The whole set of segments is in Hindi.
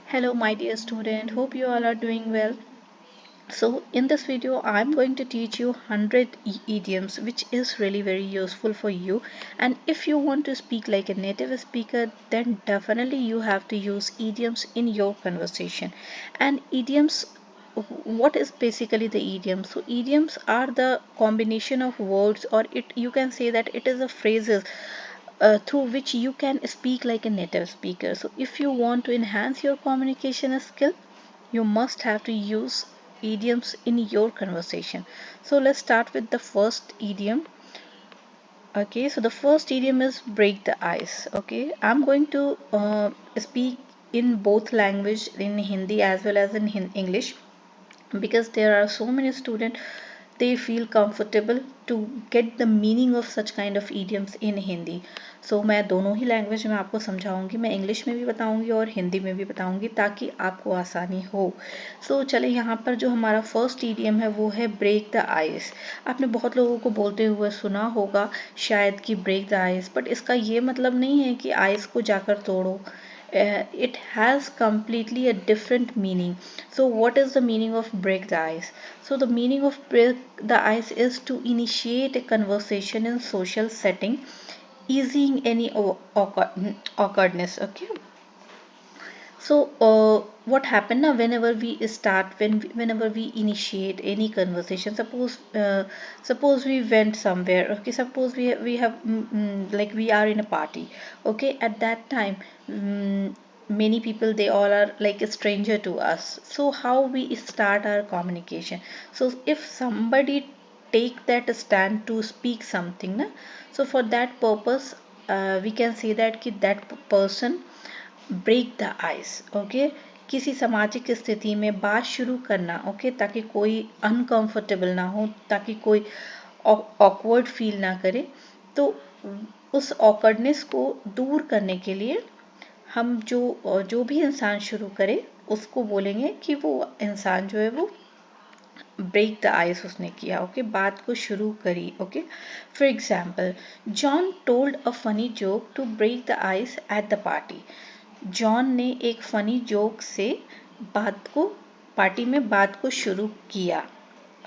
Hello my dear student, hope you all are doing well. So in this video I'm going to teach you 100 idioms which is really very useful for you, and if you want to speak like a native speaker then definitely you have to use idioms in your conversation. And idioms, what is basically the idiom? So idioms are the combination of words, or it you can say that it is a phrases through which you can speak like a native speaker. So if you want to enhance your communication skill, you must have to use idioms in your conversation. So let's start with the first idiom. Okay, so the first idiom is break the ice. Okay, I'm going to speak in both language, in Hindi as well as in English, because there are so many students, they feel comfortable to get the meaning of such kind of idioms in Hindi. So मैं दोनों ही लैंग्वेज में आपको समझाऊंगी, मैं इंग्लिश में भी बताऊंगी और हिंदी में भी बताऊंगी ताकि आपको आसानी हो. सो चले यहाँ पर जो हमारा फर्स्ट इडियम है वो है ब्रेक द आइस. आपने बहुत लोगों को बोलते हुए सुना होगा शायद कि ब्रेक द आइस, बट इसका ये मतलब नहीं है कि आइस को जाकर तोड़ो. It has completely a different meaning. So what is the meaning of break the ice? So the meaning of break the ice is to initiate a conversation in social setting, easing any awkwardness. Okay, so what happened now whenever we start, whenever we initiate any conversation, suppose we went somewhere. Okay, suppose we have like we are in a party. Okay, at that time, many people, they all are like a stranger to us. So how we start our communication? So if somebody take that stand to speak something na, so for that purpose we can say that कि that person break the ice. Okay, किसी सामाजिक स्थिति में बात शुरू करना. ओके, ताकि कोई अनकंफर्टेबल ना हो, ताकि कोई ऑकवर्ड फील ना करे. तो उस ऑकवर्डनेस को दूर करने के लिए हम जो भी इंसान शुरू करे उसको बोलेंगे कि वो इंसान जो है वो ब्रेक द आइस उसने किया. ओके, बात को शुरू करी. Okay, for example, John told a funny joke to break the ice at the party. John ने एक फनी जोक से पार्टी में बात को शुरू किया.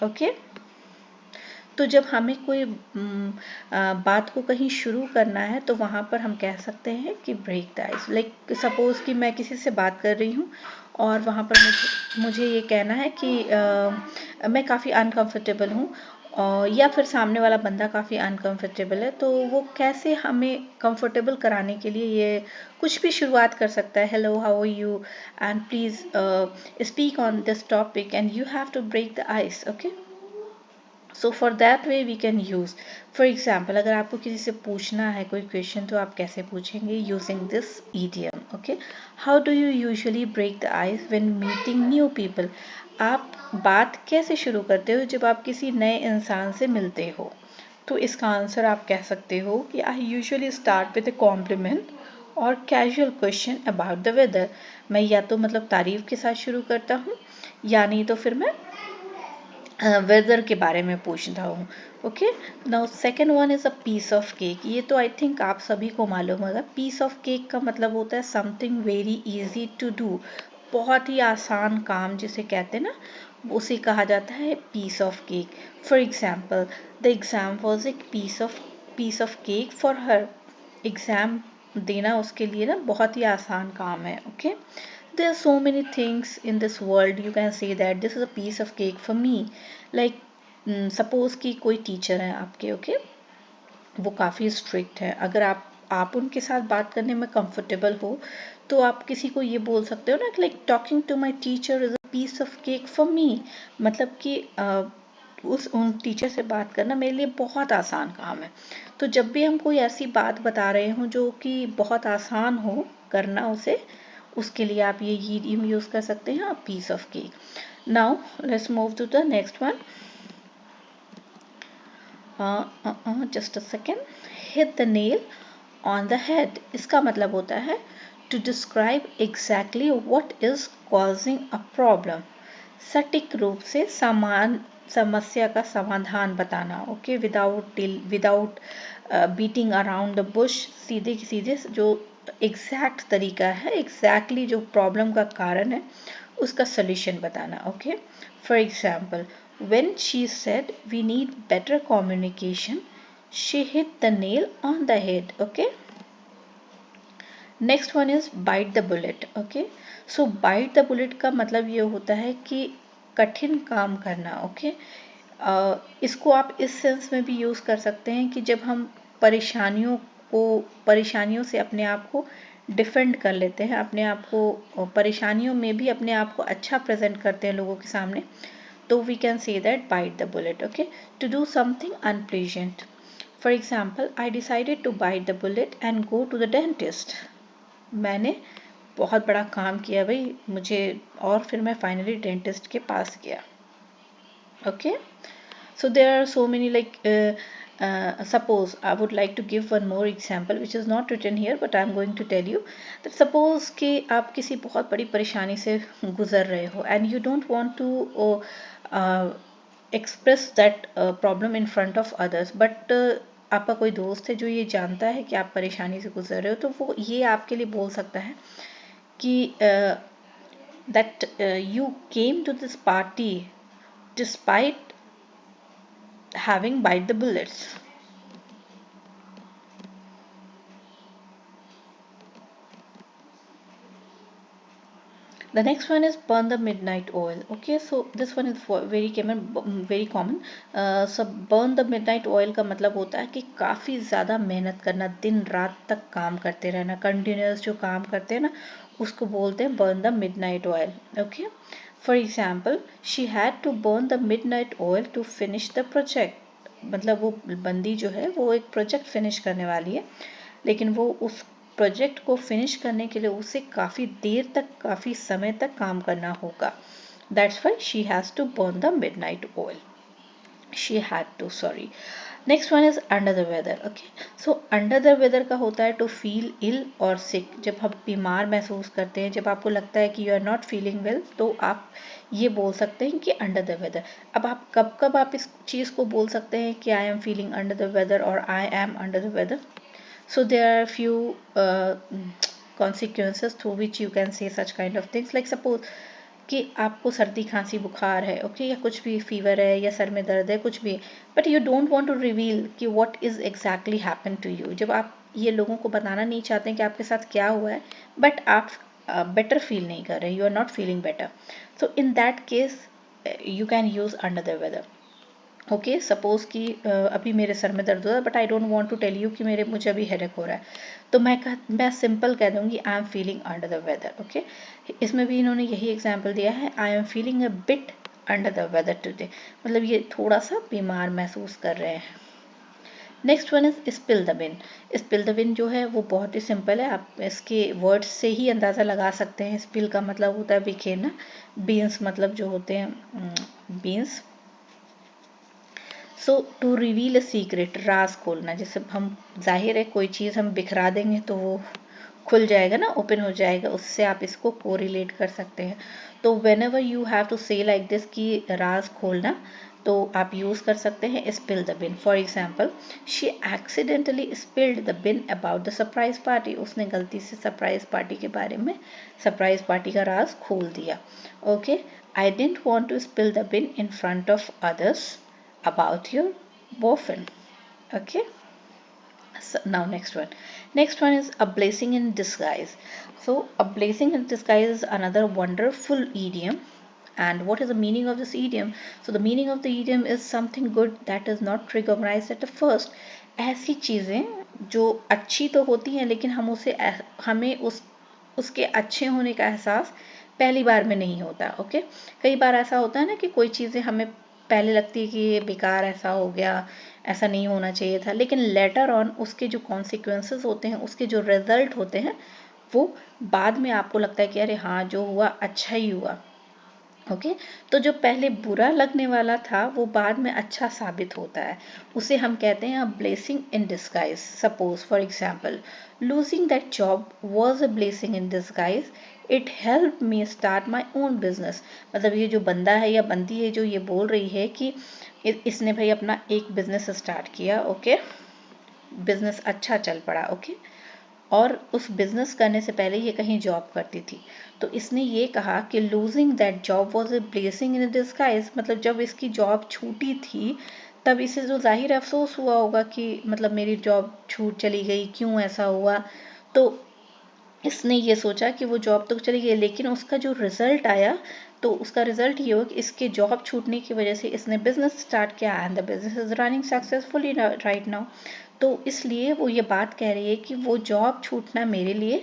ओके, तो जब हमें कोई बात को कहीं शुरू करना है तो वहाँ पर हम कह सकते हैं कि break the ice. Like suppose कि मैं किसी से बात कर रही हूँ और वहाँ पर मुझे ये कहना है कि मैं काफ़ी अनकंफर्टेबल हूँ, या फिर सामने वाला बंदा काफ़ी अनकंफर्टेबल है, तो वो कैसे हमें कंफर्टेबल कराने के लिए ये कुछ भी शुरुआत कर सकता है. Hello, how are you, and please speak on this topic and you have to break the ice. Okay, so for that way we can use. For example, अगर आपको किसी से पूछना है कोई क्वेश्चन तो आप कैसे पूछेंगे? Using this idiom. Okay, how do you usually break the ice when meeting new people? आप बात कैसे शुरू करते हो जब आप किसी नए इंसान से मिलते हो? तो इसका आंसर आप कह सकते हो कि I usually start with a compliment और casual question about the weather. मैं या तो मतलब तारीफ के साथ शुरू करता हूँ, या नहीं तो फिर मैं वेदर के बारे में पूछता हूँ. Okay, now second one is a piece of cake. ये तो आई थिंक आप सभी को मालूम होगा. पीस ऑफ केक का मतलब होता है something very easy to do. बहुत ही आसान काम जिसे कहते हैं ना, उसे कहा जाता है piece of cake. For example, the exam was a piece of cake for her. Exam देना उसके लिए ना बहुत ही आसान काम है. Okay, there are so many things in this world, you can say that this is a piece of cake for me. like suppose कि कोई टीचर है आपके. ओके, वो काफ़ी स्ट्रिक्ट है. अगर आप उनके साथ बात करने में कंफर्टेबल हो तो आप किसी को ये बोल सकते हो ना, like talking to my teacher is a piece of cake for me. मतलब कि उन टीचर से बात करना मेरे लिए बहुत आसान काम है. तो जब भी हम कोई ऐसी बात बता रहे हों जो कि बहुत आसान हो करना उसे, उसके लिए आप ये ईडियम यूज़ कर सकते हैं, piece of cake. Now let's move to the next one. Just a second. Hit the nail on the head. इसका मतलब होता है to describe exactly what is causing a problem. सटीक रूप से समस्या का समाधान बताना. Okay, without beating around the bush. सीधे सीधे जो एग्जैक्ट तरीका है, एग्जैक्टली जो प्रॉब्लम का कारण है उसका सोल्यूशन बताना. Okay, for example, when she said we need better communication, she hit the nail on the head. Okay, next one is bite the bullet. Okay, so bite the bullet का मतलब ये होता है कि कठिन काम करना. ओके, इसको आप इस सेंस में भी यूज़ कर सकते हैं कि जब हम परेशानियों से अपने आप को डिफेंड कर लेते हैं, अपने आप को परेशानियों में भी अपने आप को अच्छा प्रेजेंट करते हैं लोगों के सामने, तो we can say that bite the bullet. Okay, to do something unpleasant. For example, I decided to bite the bullet and go to the dentist. मैंने बहुत बड़ा काम किया भाई मुझे, और फिर मैं फाइनली डेंटिस्ट के पास गया. Okay, so there are so many like suppose I would like to give one more example which is not written here but I am going to tell you that suppose कि आप किसी बहुत बड़ी परेशानी से गुजर रहे हो and you don't want to express that problem in front of others but आपका कोई दोस्त है जो ये जानता है कि आप परेशानी से गुजर रहे हो, तो वो ये आपके लिए बोल सकता है कि that you came to this party despite having bite the bullets. The next one is burn the midnight oil. Okay, so this one is very common. So burn the midnight oil का मतलब होता है कि काफ़ी ज़्यादा मेहनत करना, दिन रात तक काम करते रहना, कंटिन्यूस जो काम करते हैं ना उसको बोलते हैं burn the midnight oil. Okay, for example, she had to burn the midnight oil to finish the project. मतलब वो बंदी जो है वो एक प्रोजेक्ट फिनिश करने वाली है, लेकिन वो उस प्रोजेक्ट को फिनिश करने के लिए उसे काफ़ी देर तक, काफ़ी समय तक काम करना होगा. That's why she has to burn the midnight oil. She had to, sorry. Next one is under the weather. Okay, so under the weather का होता है टू फील इल और सिक. जब हम बीमार महसूस करते हैं, जब आपको लगता है कि you are not feeling well, तो आप ये बोल सकते हैं कि अंडर द वेदर. अब आप कब कब आप इस चीज़ को बोल सकते हैं कि I am feeling under the weather और I am under the weather. So there are few consequences through which you can say such kind of things. Like suppose कि आपको सर्दी खांसी बुखार है, ओके, या कुछ भी फीवर है या सर में दर्द है, कुछ भी, but you don't want to reveal कि what is exactly happen to you. जब आप ये लोगों को बताना नहीं चाहते हैं कि आपके साथ क्या हुआ है, बट आप बेटर फील नहीं कर रहे, you are not feeling better, so in that case you can use under the weather. Okay, suppose कि अभी मेरे सर में दर्द हो रहा है but I don't want to tell you कि मुझे अभी हेडेक हो रहा है, तो मैं सिंपल कह दूंगी I am feeling under the weather. Okay, इसमें भी इन्होंने यही एग्जांपल दिया है, I am feeling a bit under the weather today, मतलब ये थोड़ा सा बीमार महसूस कर रहे हैं. Next one is spill the bin. Spill the bin जो है वो बहुत ही सिंपल है, आप इसके वर्ड्स से ही अंदाज़ा लगा सकते हैं. स्पिल का मतलब होता है बिखेरना, बीन्स मतलब जो होते हैं beans. So to reveal a secret, राज खोलना. जैसे हम जाहिर है कोई चीज़ हम बिखरा देंगे तो वो खुल जाएगा ना, ओपन हो जाएगा, उससे आप इसको कोरिलेट कर सकते हैं. तो whenever you have to say like this कि राज खोलना, तो आप यूज़ कर सकते हैं spill the beans. For example, she accidentally spilled the beans about the surprise party. उसने गलती से सरप्राइज पार्टी के बारे में, सरप्राइज पार्टी का राज खोल दिया. Okay, I didn't want to spill the beans in front of others about your boyfriend. Okay, so now next one is a blessing in disguise. So a blessing in disguise is another wonderful idiom. And what is the meaning of this idiom? So the meaning of the idiom is something good that is not recognized at the first. ऐसी चीज़ें जो अच्छी तो होती हैं लेकिन हमें उसके अच्छे होने का एहसास पहली बार में नहीं होता. ओके, कई बार ऐसा होता है ना कि कोई चीज़ें हमें पहले लगती है कि ये बेकार, ऐसा हो गया, ऐसा नहीं होना चाहिए था, लेकिन लेटर ऑन उसके जो कॉन्सिक्वेंसेस होते हैं, उसके जो रिजल्ट होते हैं, वो बाद में आपको लगता है कि अरे हाँ जो हुआ अच्छा ही हुआ. ओके, तो जो पहले बुरा लगने वाला था वो बाद में अच्छा साबित होता है, उसे हम कहते हैं blessing in disguise. Suppose for example, losing that job was a blessing in disguise, it help me start my own business. मतलब ये जो बंदा है या बंदी है जो ये बोल रही है कि इसने भाई अपना एक बिजनेस स्टार्ट किया. ओके, बिजनेस अच्छा चल पड़ा. ओके, और उस बिजनेस करने से पहले ये कहीं जॉब करती थी। तो इसने ये कहा कि losing that job was a blessing in disguise, मतलब जब इसकी जॉब छूटी थी तब इसे जो जाहिर अफसोस हुआ होगा कि मतलब मेरी जॉब छूट चली गई, क्यों ऐसा हुआ। तो इसने ये सोचा कि वो जॉब तो चली गई, लेकिन उसका जो रिजल्ट आया तो उसका रिजल्ट ये हो कि इसके जॉब छूटने की वजह से इसने बिजनेस स्टार्ट किया and the business is running successfully right now. तो इसलिए वो ये बात कह रही है कि वो जॉब छूटना मेरे लिए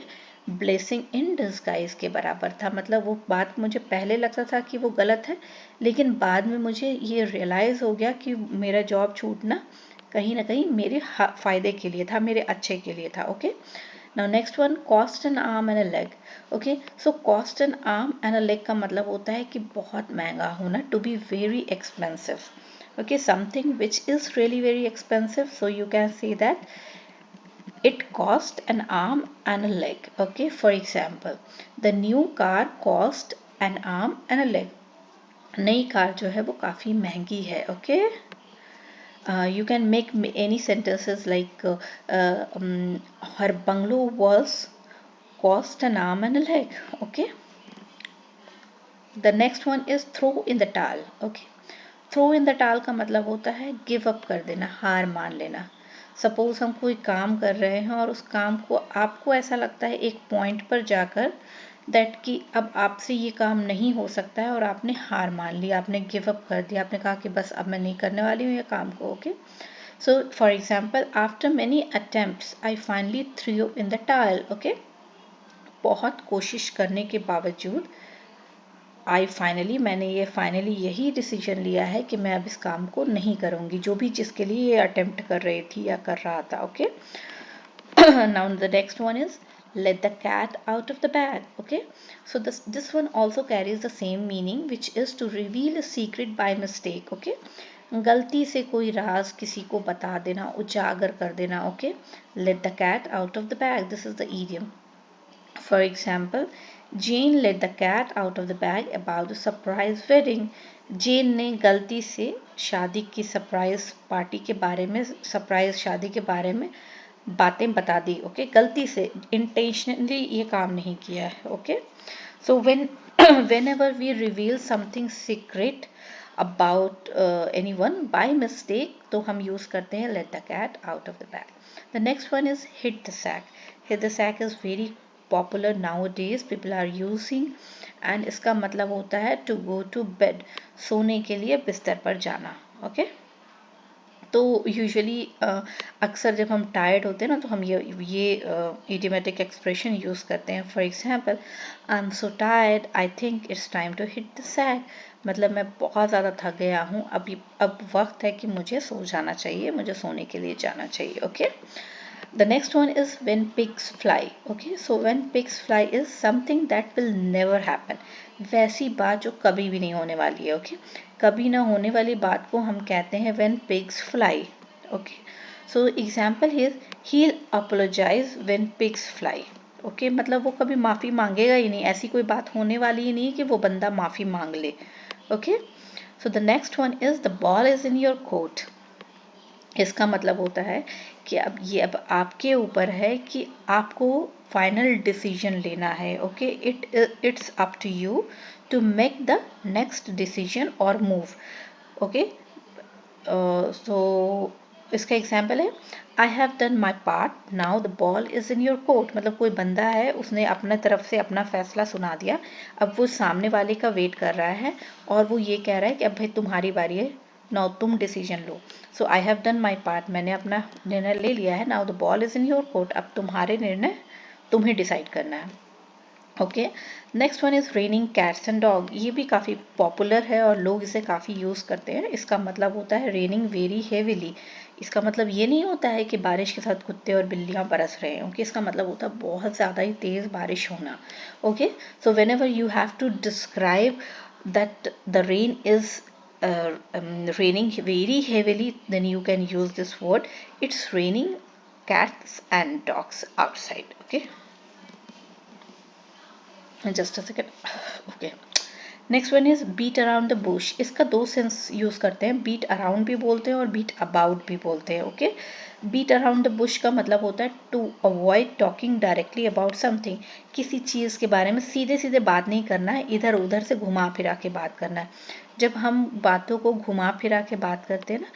ब्लेसिंग इन डिस्गाइज के बराबर था। मतलब वो बात मुझे पहले लगता था कि वो गलत है, लेकिन बाद में मुझे ये रियलाइज़ हो गया कि मेरा जॉब छूटना कहीं ना कहीं मेरे फायदे के लिए था, मेरे अच्छे के लिए था। Okay, now next one, cost an arm and a leg. Okay, so cost an arm and a leg का मतलब होता है कि बहुत महंगा होना, to be very expensive. Okay, something which is really very expensive, so you can say that it cost an arm and a leg. Okay, for example, the new car cost an arm and a leg. नई कार जो है वो काफ़ी महंगी है। Okay, you can make any sentences like her bungalow was cost an arm and a leg. Okay, the next one is throw in the towel. Okay, throw in the towel का मतलब होता है गिव अप कर देना, हार मान लेना। सपोज हम कोई काम कर रहे हैं और उस काम को आपको ऐसा लगता है एक पॉइंट पर जाकर दैट कि अब आपसे ये काम नहीं हो सकता है और आपने हार मान ली, आपने गिव अप कर दिया, आपने कहा कि बस अब मैं नहीं करने वाली हूँ ये काम को। Okay, so for example, after many attempts I finally through in the टाल। ओके, बहुत कोशिश करने के बावजूद मैंने ये फाइनली यही डिसीजन लिया है कि मैं अब इस काम को नहीं करूँगी, जो भी जिसके लिए ये अटेम्प्ट कर रही थी या कर रहा था। Okay, now the next one is let the cat out of the bag. Okay, so this one also carries the same meaning, which is to reveal a secret by mistake. Okay, गलती से कोई राज किसी को बता देना, उजागर कर देना। Okay, let the cat out of the bag, this is the idiom. For example, Jane let the cat out of the bag about the surprise wedding. जेन ने गलती से शादी की सरप्राइज पार्टी के बारे में, सरप्राइज शादी के बारे में बातें बता दी। ओके, गलती से, इंटेंशनली ये काम नहीं किया है। Okay, so whenever we reveal something secret about anyone by mistake, तो हम यूज करते हैं let the cat out of the bag. The next one is hit the sack. Hit the sack is very popular nowadays, people are using, and इसका मतलब होता है to go to bed, सोने के लिए बिस्तर पर जाना। ओके, तो यूजुअली अक्सर जब हम टायर्ड होते हैं ना तो हम ये इडियोमेटिक एक्सप्रेशन यूज़ करते हैं। For example, I am so tired, I think it's time to hit the sack. मतलब मैं बहुत ज़्यादा थक गया हूँ, अब वक्त है कि मुझे सो जाना चाहिए, मुझे सोने के लिए जाना चाहिए। Okay, the next one is when pigs fly. Okay, so when pigs fly is something that will never happen. वैसी बात जो कभी भी नहीं होने वाली है। ओके, कभी ना होने वाली बात को हम कहते हैं when pigs fly. Okay, so example here, he'll apologize when pigs fly. Okay, मतलब वो कभी माफ़ी मांगेगा ही नहीं, ऐसी कोई बात होने वाली ही नहीं कि वो बंदा माफ़ी मांग ले। Okay, so the next one is the ball is in your court. इसका मतलब होता है कि अब आपके ऊपर है कि आपको फाइनल डिसीजन लेना है। Okay, it's up to you to make the next decision और मूव। ओके, सो इसका एग्जाम्पल है I have done my part, now the ball is in your court. मतलब कोई बंदा है, उसने अपने तरफ से अपना फैसला सुना दिया, अब वो सामने वाले का वेट कर रहा है और वो ये कह रहा है कि अब भाई तुम्हारी बारी है, नाउ तुम decision low. So I have done my part, मैंने अपना निर्णय ले लिया है, now the ball is in your court, अब तुम्हारे निर्णय तुम्हें डिसाइड करना है। Okay, next one is raining cats and dog. ये भी काफ़ी पॉपुलर है और लोग इसे काफ़ी यूज़ करते हैं। इसका मतलब होता है रेनिंग वेरी हेविली। इसका मतलब ये नहीं होता है कि बारिश के साथ कुत्ते और बिल्लियाँ बरस रहे हैं। ओके, इसका मतलब होता है बहुत ज़्यादा ही तेज़ बारिश होना। Okay, so whenever you have to describe that the rain is raining very heavily, then you can use this word, it's raining cats and dogs outside. Okay, just a second. Okay, next one is beat around the bush. इसका दो सेंस यूज करते हैं, बीट अराउंड भी बोलते हैं और बीट अबाउट भी बोलते हैं। Okay, beat around the bush का मतलब होता है to avoid talking directly about something, किसी चीज़ के बारे में सीधे सीधे बात नहीं करना है, इधर उधर से घुमा फिरा के बात करना है। जब हम बातों को घुमा फिरा के बात करते हैं ना,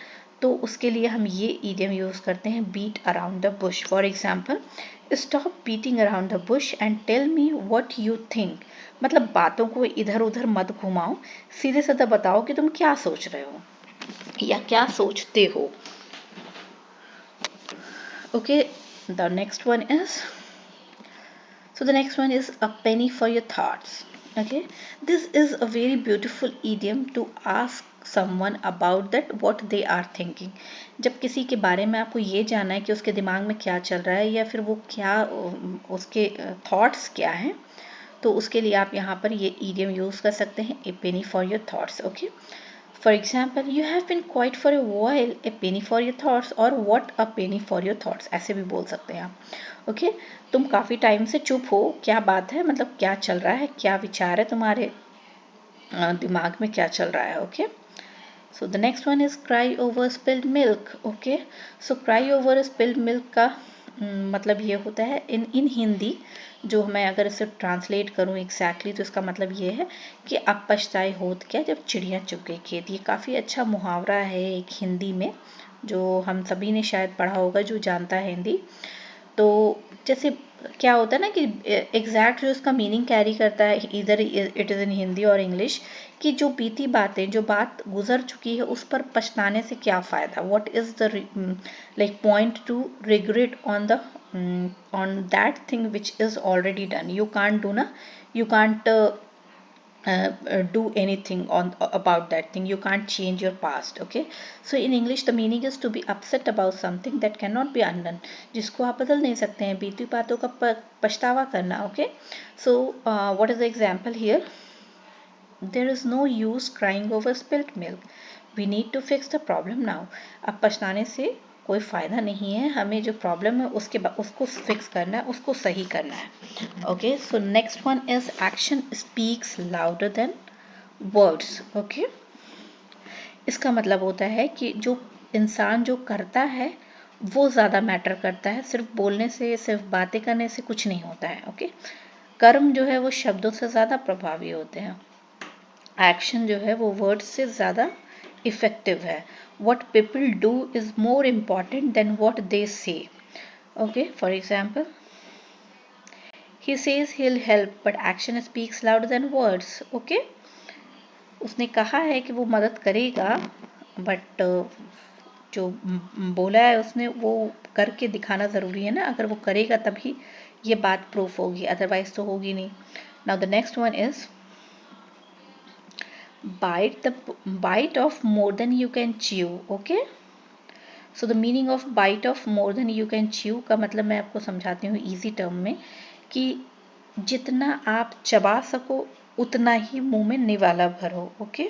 तो उसके लिए हम ये ईडियम यूज़ करते हैं, beat around the bush. For example, stop beating around the bush and tell me what you think, मतलब बातों को इधर उधर मत घुमाओ, सीधे सीधे बताओ कि तुम क्या सोच रहे हो या क्या सोचते हो। Okay, the next one is, so the next one is a penny for your thoughts. Okay, this is a very beautiful idiom to ask someone about that what they are thinking. जब किसी के बारे में आपको ये जानना है कि उसके दिमाग में क्या चल रहा है या फिर वो क्या उसके थॉट्स क्या हैं, तो उसके लिए आप यहाँ पर ये idiom यूज़ कर सकते हैं, a penny for your thoughts. Okay, for example, you have been quiet for a while, a penny for your thoughts, और what a penny for your thoughts, ऐसे भी बोल सकते हैं आप। ओके, तुम काफ़ी टाइम से चुप हो, क्या बात है, मतलब क्या चल रहा है, क्या विचार है तुम्हारे दिमाग में, क्या चल रहा है। Okay, so the next one is cry over spilled milk. Okay, so cry over spilled milk का मतलब ये होता है इन हिंदी, जो मैं अगर इसे ट्रांसलेट करूँ एग्जैक्टली तो इसका मतलब ये है कि अब पछताए होत क्या जब चिड़िया चुग गई खेत। ये काफ़ी अच्छा मुहावरा है एक हिंदी में, जो हम सभी ने शायद पढ़ा होगा जो जानता है हिंदी। तो जैसे क्या होता है ना कि एग्जैक्ट जो इसका मीनिंग कैरी करता है, इधर इट इज़ इन हिंदी और इंग्लिश, कि जो बीती बातें, जो बात गुजर चुकी है उस पर पछताने से क्या फ़ायदा, what is the like point two regret on that thing which is already done. You can't do na, you can't do anything on about that thing, you can't change your past. Okay, so in English the meaning is to be upset about something that cannot be undone, जिसको आप बदल नहीं सकते हैं, बीती बातों का पछतावा करना। Okay, so what is the example here? There is no use crying over spilt milk, we need to fix the problem now. अब पछताने से कोई फ़ायदा नहीं है, हमें जो प्रॉब्लम है उसको फिक्स करना है, उसको सही करना है। Okay, so next one is action speaks louder than words. Okay, इसका मतलब होता है कि जो इंसान जो करता है वो ज़्यादा मैटर करता है, सिर्फ बोलने से, सिर्फ बातें करने से कुछ नहीं होता है। ओके, कर्म जो है वो शब्दों से ज़्यादा प्रभावी होते हैं, एक्शन जो है वो वर्ड से ज़्यादा इफेक्टिव है। What people do is more important than what they say. Okay, for example, he says he'll help, but action speaks louder than words. Okay, उसने कहा है कि वो मदद करेगा, बट जो बोला है उसने वो करके दिखाना ज़रूरी है ना, अगर वो करेगा तभी ये बात प्रूफ होगी, अदरवाइज तो होगी नहीं। Now the next one is bite off more than you can chew. Okay, so the meaning of bite off more than you can chew का मतलब मैं आपको समझाती हूँ इजी टर्म में, कि जितना आप चबा सको उतना ही मुंह में निवाला भरो। ओके,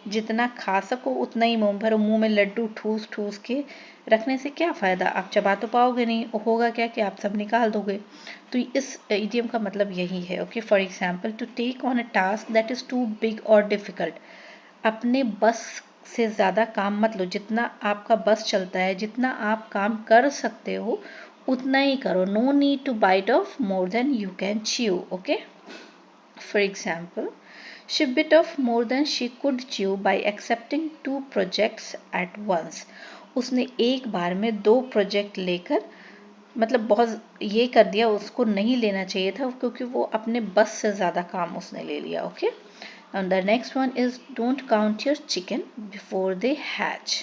जितना खा सको उतना ही मुंह भरो, मुंह में लड्डू ठूस ठूस के रखने से क्या फ़ायदा, आप चबा तो पाओगे नहीं, होगा क्या कि आप सब निकाल दोगे। तो इस इडियम का मतलब यही है। Okay, for example, to take on a task that is too big और डिफ़िकल्ट, अपने बस से ज़्यादा काम मत लो, जितना आपका बस चलता है, जितना आप काम कर सकते हो उतना ही करो। No need to bite off more than you can chew. Okay, for example, she bit off more than she could chew by accepting 2 projects at once. उसने एक बार में 2 प्रोजेक्ट लेकर, मतलब बहुत ये कर दिया, उसको नहीं लेना चाहिए था क्योंकि वो अपने बस से ज़्यादा काम उसने ले लिया। Okay, and the next one is don't count your chicken before they hatch.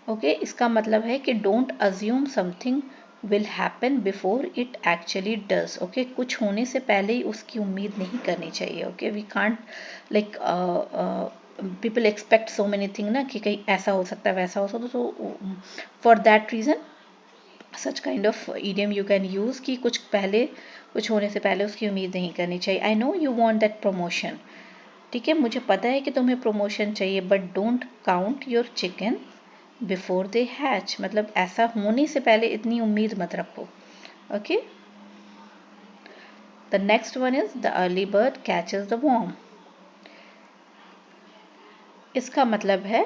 Okay, इसका मतलब है कि don't assume something will happen before it actually does. Okay, कुछ होने से पहले ही उसकी उम्मीद नहीं करनी चाहिए। Okay, we can't like people expect so many thing ना, कि कहीं ऐसा हो सकता है वैसा हो सकता है, तो for that reason such kind of idiom you can use, कि कुछ होने से पहले उसकी उम्मीद नहीं करनी चाहिए। I know you want that promotion, ठीक है, मुझे पता है कि तुम्हें प्रमोशन चाहिए, but don't count your chicken before they hatch, मतलब ऐसा होने से पहले इतनी उम्मीद मत रखो। Okay, the next one is the early bird catches the worm. इसका मतलब है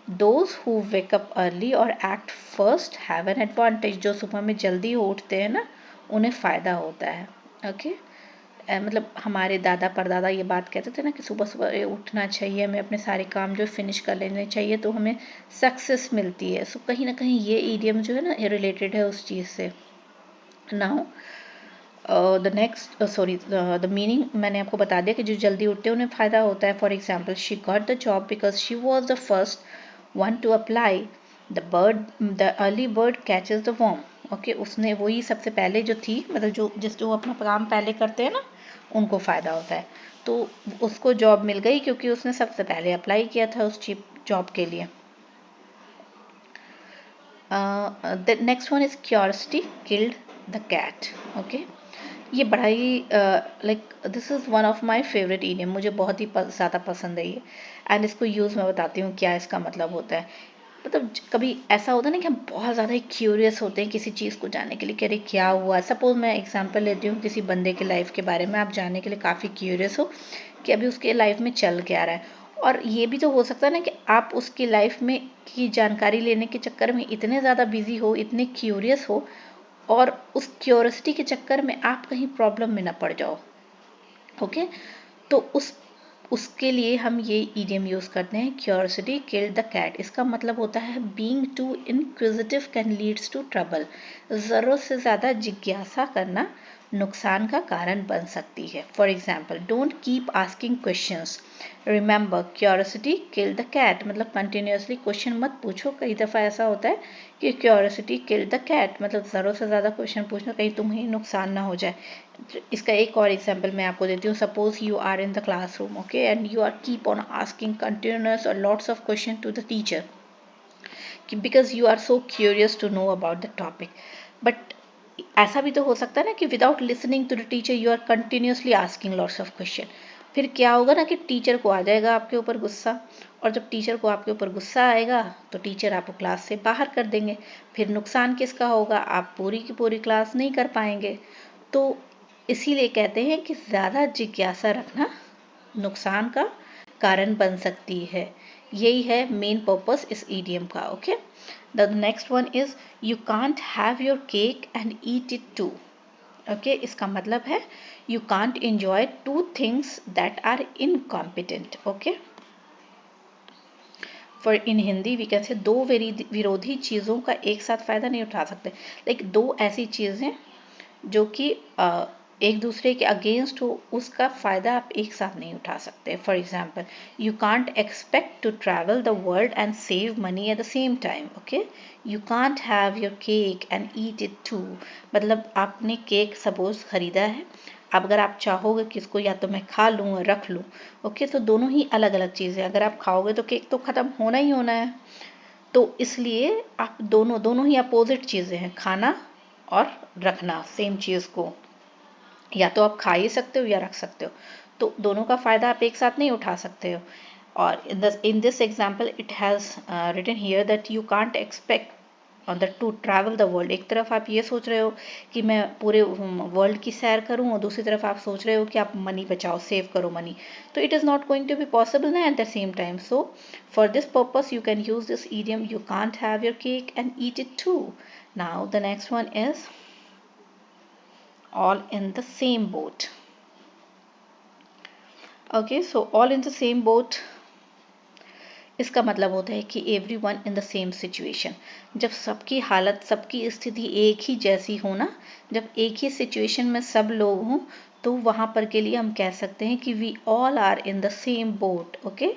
Those who wake up early or act first have an advantage. जो सुबह में जल्दी उठते हैं ना, उन्हें फ़ायदा होता है. ओके. मतलब हमारे दादा परदादा ये बात कहते थे ना कि सुबह सुबह उठना चाहिए, हमें अपने सारे काम जो फिनिश कर लेने चाहिए, तो हमें सक्सेस मिलती है. सो कहीं ना कहीं ये ईडियम जो है ना, रिलेटेड है उस चीज़ से. Now the next the meaning मैंने आपको बता दिया कि जो जल्दी उठते हैं उन्हें फ़ायदा होता है. For example, she got the job because she was the first one to apply. The early bird catches the worm. Okay, उसने वही सबसे पहले जो थी, मतलब जो अपना काम पहले करते हैं ना, उनको फ़ायदा होता है. तो उसको जॉब मिल गई क्योंकि उसने सबसे पहले अप्लाई किया था उस जॉब के लिए. The next one is curiosity killed the cat. Okay, ये बड़ा ही like this is one of my favourite idiom. मुझे बहुत ही ज़्यादा पसंद है ये. एंड इसको यूज़ मैं बताती हूँ क्या इसका मतलब होता है. मतलब कभी ऐसा होता है ना कि हम बहुत ज़्यादा ही क्यूरियस होते हैं किसी चीज़ को जानने के लिए कि अरे क्या हुआ. सपोज मैं एग्जांपल लेती हूँ किसी बंदे के लाइफ के बारे में, आप जानने के लिए काफ़ी क्यूरियस हो कि अभी उसके लाइफ में चल क्या रहा है. और ये भी तो हो सकता है ना कि आप उसकी लाइफ में की जानकारी लेने के चक्कर में इतने ज़्यादा बिजी हो, इतने क्यूरियस हो, और उस क्यूरियोसिटी के चक्कर में आप कहीं प्रॉब्लम में ना पड़ जाओ. ओके, तो उसके लिए हम ये इडियम यूज़ करते हैं, क्यूरियोसिटी किल्ड द कैट. इसका मतलब होता है being too inquisitive can leads to trouble. ज़रूरत से ज़्यादा जिज्ञासा करना नुकसान का कारण बन सकती है. For example, don't keep asking questions. Remember, curiosity killed the cat. मतलब कंटिन्यूसली क्वेश्चन मत पूछो. कई दफ़ा ऐसा होता है कि क्यूरियोसिटी किल्ड द कैट, मतलब ज़रूरत से ज़्यादा क्वेश्चन पूछना कहीं तुम्हें नुकसान ना हो जाए. इसका एक और एग्जाम्पल मैं आपको देती हूँ. Suppose you are in the classroom, okay, and you are keep on asking continuous और lots of question to the teacher because you are so curious to know about the topic. But ऐसा भी तो हो सकता है ना कि without listening to the teacher you are continuously asking lots of question. फिर क्या होगा ना कि टीचर को आ जाएगा आपके ऊपर गुस्सा, और जब टीचर को आपके ऊपर गुस्सा आएगा तो टीचर आपको क्लास से बाहर कर देंगे. फिर नुकसान किसका होगा? आप पूरी की पूरी क्लास नहीं कर पाएंगे. तो इसीलिए कहते हैं कि ज़्यादा जिज्ञासा रखना नुकसान का कारण बन सकती है. यही है मेन पर्पस इस ईडियम का. Okay, the next one is you can't have your cake and eat it too. Okay, इसका मतलब है you can't enjoy two things that are incompetent. Okay, for in Hindi we can say दो विरोधी चीज़ों का एक साथ फायदा नहीं उठा सकते. लाइक दो ऐसी चीज़ें जो कि एक दूसरे के अगेंस्ट हो, उसका फ़ायदा आप एक साथ नहीं उठा सकते. For example, you can't expect to travel the world and save money at the same time. Okay, you can't have your cake and eat it too. मतलब आपने केक सपोज खरीदा है, अब अगर आप चाहोगे कि इसको या तो मैं खा लूँ और रख लूँ, ओके, तो दोनों ही अलग अलग चीज़ें. अगर आप खाओगे तो केक तो ख़त्म होना ही होना है. तो इसलिए आप दोनों ही अपोजिट चीज़ें हैं, खाना और रखना सेम चीज़ को. या तो आप खा ही सकते हो या रख सकते हो. तो दोनों का फ़ायदा आप एक साथ नहीं उठा सकते हो. और in this example it has written here that you can't expect on the to travel the world. एक तरफ आप ये सोच रहे हो कि मैं पूरे वर्ल्ड की सैर करूं, और दूसरी तरफ आप सोच रहे हो कि आप मनी बचाओ, सेव करो मनी. तो it is not going to be possible ना at the same time. So for this purpose you can use this idiom, you can't have your cake and eat it too. Now the next one is all in the same boat. Okay, so all in the same boat इसका मतलब होता है कि every one in the same situation. जब सबकी हालत, सबकी स्थिति एक ही जैसी हो ना, जब एक ही सिचुएशन में सब लोग हों, तो वहाँ पर के लिए हम कह सकते हैं कि we all are in the same boat. Okay,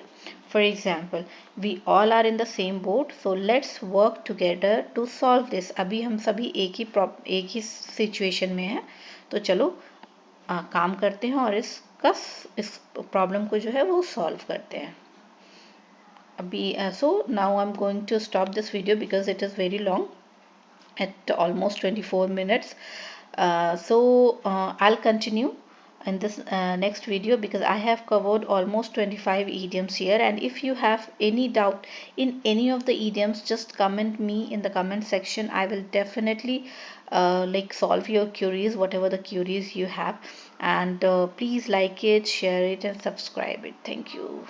for example, we all are in the same boat, so let's work together to solve this. अभी हम सभी एक ही सिचुएशन में हैं, तो चलो काम करते हैं और इस प्रॉब्लम को जो है वो सॉल्व करते हैं. अभी so now I'm going to stop this video because it is very long at almost 24 minutes. I'll continue in this next video because I have covered almost 25 idioms here, and if you have any doubt in any of the idioms, just comment me in the comment section. I will definitely like solve your queries, whatever the queries you have, and please like it, share it and subscribe it. Thank you.